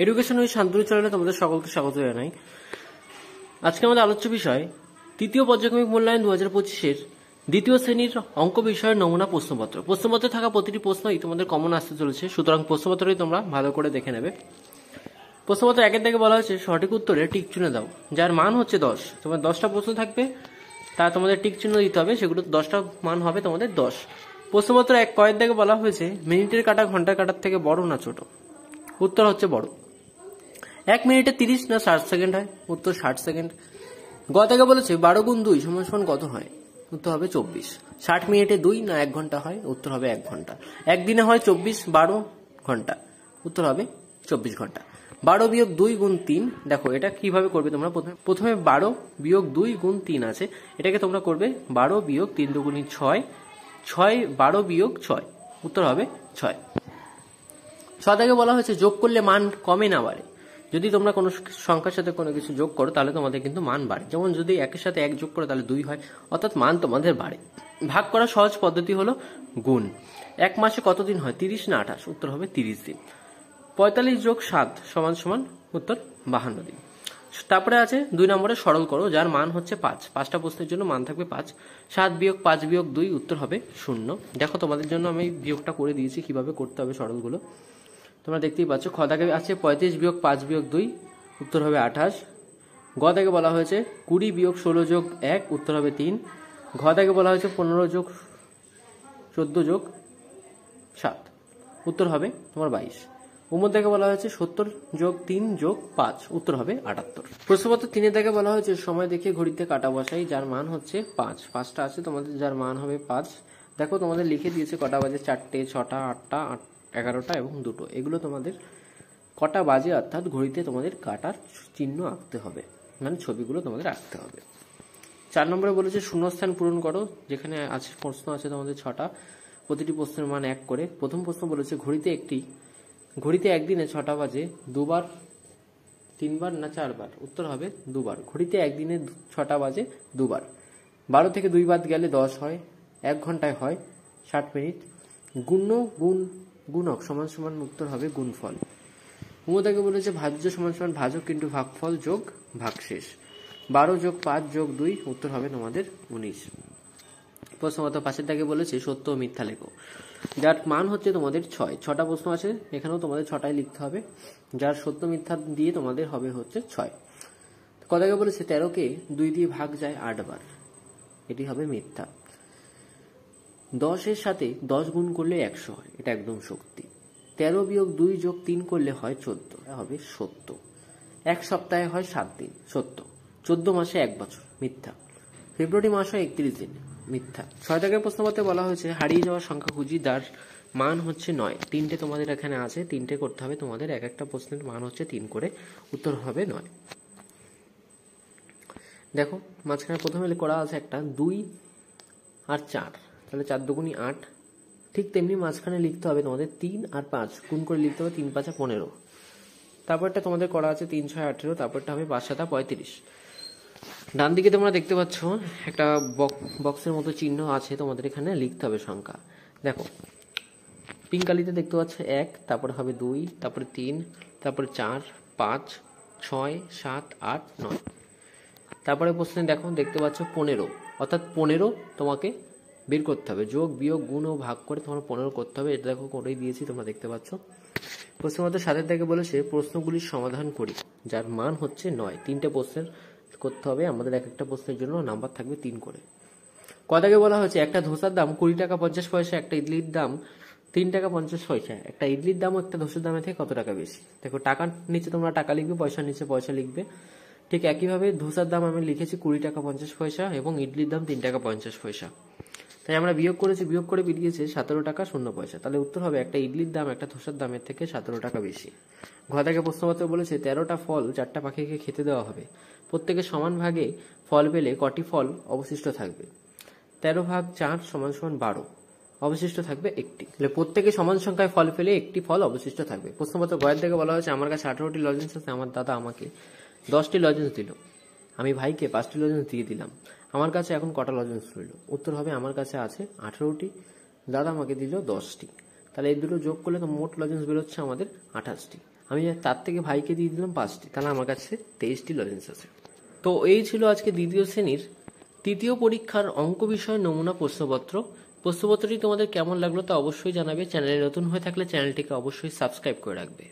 Education with Shantanu চ্যানেলে তোমাদের সকলকে স্বাগত জানাই। আজকে আমাদের আলোচ্য বিষয় তৃতীয় পর্যায়ক্রমিক মূল্যায়ন 2025-এর দ্বিতীয় শ্রেণীর অঙ্ক বিষয়ের নমুনা প্রশ্নপত্র। প্রশ্নপত্রে থাকা প্রতিটি প্রশ্নই তোমাদের কমন আসতে চলেছে, সুতরাং প্রশ্নপত্রটি তোমরা ভালো করে দেখে নেবে। প্রশ্নপত্র 1-এর দিকে বলা হয়েছে সঠিক উত্তরে টিক চিহ্ন দাও, যার মান হচ্ছে 10। তোমার 10টা প্রশ্ন থাকবে, তা তোমাদের টিক চিহ্ন দিতে হবে, সেগুলো 10টা মান হবে তোমাদের 10। প্রশ্নপত্র 1 কয়ের দিকে বলা হয়েছে মিনিটের কাটা ঘন্টার কাটার থেকে বড় না ছোট? উত্তর হচ্ছে বড়। 1 মিনিটে 30 না 60 সেকেন্ড হয়? উত্তর 60 সেকেন্ড। গ থেকে বলেছে 12 গুণ 2 সমান কত হয়? উত্তর হবে 24। 60 মিনিটে 2 না 1 ঘন্টা হয়? উত্তর হবে 1 ঘন্টা। একদিনে হয় 24 12 ঘন্টা? উত্তর হবে 24 ঘন্টা। 12 বিয়োগ 2 গুণ 3, দেখো এটা কিভাবে করবে তোমরা? প্রথমে 12 বিয়োগ 2 গুণ 3 আছে, এটাকে তোমরা করবে 12 বিয়োগ 3 দুগুণী 6, 6 12 বিয়োগ 6, উত্তর হবে 6। 6 থেকে বলা হয়েছে যোগ করলে মান কমে না বাড়ে? যদি তোমরা কোনো সংখ্যার সাথে কোনো কিছু যোগ করো তাহলে তোমাদের কিন্তু মান বাড়ে। যেমন যদি 1-এর সাথে 1 যোগ করো তাহলে 2 হয়, অর্থাৎ মান তোমাদের বাড়ে। ভাগ করার সহজ পদ্ধতি হলো গুণ। 1 মাসে কত দিন হয়? 30 না 28? উত্তর হবে 30 দিন। 45 যোগ 7 সমান সমান উত্তর 52 দিন। তারপরে আছে 2 নম্বরে সরল করো, যার মান হচ্ছে 5। 5টা প্রশ্নের জন্য মান থাকবে 5। 7 বিয়োগ 5 বিয়োগ 2, উত্তর হবে 0। দেখো তোমাদের জন্য আমি বিয়োগটা করে দিয়েছি, কিভাবে করতে হবে সরলগুলো তোমরা দেখতেই পাচ্ছ। খ দাগে আছে 35 বিয়োগ 5 বিয়োগ 2, উত্তর হবে 28। গ দাগে বলা হয়েছে 20 বিয়োগ 16 যোগ 1, উত্তর হবে 3। ঘ দাগে বলা হয়েছে 15 যোগ 14 যোগ 7, উত্তর হবে তোমার 22। উমর দাগে বলা হয়েছে 70 যোগ 3 যোগ 5, উত্তর হবে 78। প্রশ্নপত্র 3-এর দাগে বলা হয়েছে সময় দেখে ঘড়িতে কাটা বসাই, যার মান হচ্ছে 5। 5টা আছে তোমাদের, যার মান হবে 5। দেখো তোমাদের লিখে দিয়েছে কটা বাজে, 4টে, 6টা, 8টা, 11টা এবং 2টো। এগুলো তোমাদের কটা বাজে অর্থাৎ ঘড়িতে তোমাদের কাটার চিহ্ন আঁকতে হবে, মানে ছবিগুলো তোমাদের আঁকতে হবে। 4 নম্বরে বলেছে শূন্যস্থান পূরণ করো, যেখানে আছে প্রশ্ন আছে তোমাদের 6টা, প্রতিটি প্রশ্নের মান 1 করে। প্রথম প্রশ্ন বলেছে ঘড়িতে একদিনে 6টা বাজে দুবার, 3বার না 4বার? উত্তর হবে 2বার। ঘড়িতে একদিনে 6টা বাজে দুবার। 12 থেকে 2 বাদ গেলে 10 হয়। 1 ঘন্টায় হয় 60 মিনিট। গুণক সমান সমান উত্তর হবে গুণফল। উমদাকে বলেছে ভাজ্য সমান সমান ভাজক কিন্তু ভাগফল যোগ ভাগশেষ। 12 যোগ 5 যোগ 2, উত্তর হবে তোমাদের 19। প্রশ্নগত 5-এর দাগে বলেছে সত্য ও মিথ্যা লেখো, যার মান হচ্ছে তোমাদের 6। 6টা প্রশ্ন আছে, এখানেও তোমাদের 6টাই লিখতে হবে, যার সত্য মিথ্যা দিয়ে তোমাদের হবে হচ্ছে 6। কদাকে বলেছে 13কে 2 দিয়ে ভাগ যায় 8 বার, এটি হবে মিথ্যা। 10-এর সাথে 10 গুণ করলে 100 হয়, এটা একদম সত্যি। 13 বিয়োগ 2 যোগ 3 করলে হয় 14, এটা হবে সত্য। 1 সপ্তাহে হয় 7 দিন, সত্য। 14 মাসে 1 বছর, মিথ্যা। ফেব্রুয়ারি মাস হয় 31 দিন, মিথ্যা। 6 দাগের প্রশ্নপত্রে বলা হয়েছে হারিয়ে যাওয়ার সংখ্যা খুঁজি, যার মান হচ্ছে 9। 3টে তোমাদের এখানে আছে, 3টে করতে হবে তোমাদের, এক একটা প্রশ্নের মান হচ্ছে 3 করে, উত্তর হবে 9। দেখো মাঝখানে প্রথমে করা আছে একটা 2 আর 4, তাহলে 4 দুগুণী 8। ঠিক তেমনি মাঝখানে লিখতে হবে তোমাদের 3 আর 5 গুণ করে লিখতে হবে, 3 5 15। তারপরটা তোমাদের করা আছে 3 6 18, তারপরটা হবে 5 7 35। ডান দিকে তোমরা দেখতে পাচ্ছ একটা বক্সের মতো চিহ্ন আছে, তোমাদের এখানে লিখতে হবে সংখ্যা। দেখো পিঙ্ক কালিতে দেখতে পাচ্ছ 1, তারপরে হবে 2, তারপরে 3, তারপরে 4 5 6 7 8 9। তারপরে প্রশ্নে দেখতে পাচ্ছ 15, অর্থাৎ 15 তোমাকে বের করতে হবে, যোগ বিয়োগ গুণ ও ভাগ করে তোমার 15 করতে হবে। এটা দেখো করেই দিয়েছি, তোমরা দেখতে পাচ্ছ। প্রশ্নপত্র 7-এর দাগে বলেছে প্রশ্নগুলির সমাধান করি, যার মান হচ্ছে 9। 3টে প্রশ্নের করতে হবে আমাদের, এক একটা প্রশ্নের জন্য নাম্বার থাকবে 3 করে। কদাগে বলা হয়েছে একটা ধোসার দাম 20 টাকা 50 পয়সা, একটা ইডলির দাম 3 টাকা 50 পয়সা। একটা ইডলির দাম একটা ধোসার দামের থেকে কত টাকা বেশি? দেখো টাকার নিচে তোমরা টাকা লিখবে, পয়সার নিচে পয়সা লিখবে। ঠিক একইভাবে ধোসার দাম আমি লিখেছি 20 টাকা 50 পয়সা এবং ইডলির দাম 3 টাকা 50 পয়সা। তাই আমরা বিয়োগ করেছি, বিয়োগ করে বেরিয়েছে 17 টাকা 0 পয়সা। তাহলে উত্তর হবে একটা ইডলির দাম একটা ধোসার দামের থেকে 17 টাকা বেশি। ঘ থেকে প্রশ্নপত্র বলেছে 13টা ফল 4টা পাখিকে খেতে দেওয়া হবে, প্রত্যেকে সমান ভাগে ফল পেলে কটি ফল অবশিষ্ট থাকবে? 13 ভাগ 4 সমান সমান 12, অবশিষ্ট থাকবে একটি। তাহলে প্রত্যেকে সমান সংখ্যায় ফল পেলে একটি ফল অবশিষ্ট থাকবে। প্রশ্নপত্র গয়ের থেকে বলা হয়েছে আমার কাছে 18টি লজেন্স আছে, আমার দাদা আমাকে 10টি লজেন্স দিল, আমি ভাইকে 5টি লজেন্স দিয়ে দিলাম, আমার কাছে এখন কটা লজেন্স রইল? উত্তর হবে আমার কাছে আছে 18টি, দাদা আমাকে দিল 10টি। তাহলে এই দুটো যোগ করলে তো মোট লজেন্স বেরোচ্ছে আমাদের 28টি। আমি তার থেকে ভাইকে দিয়ে দিলাম 5টি, তাহলে আমার কাছে 23টি লজেন্স আছে। তো এই ছিল আজকে দ্বিতীয় শ্রেণীর তৃতীয় পরীক্ষার অঙ্ক বিষয় নমুনা প্রশ্নপত্র। প্রশ্নপত্রটি তোমাদের কেমন লাগলো তা অবশ্যই জানাবে। চ্যানেলে নতুন হয়ে থাকলে চ্যানেলটিকে অবশ্যই সাবস্ক্রাইব করে রাখবে।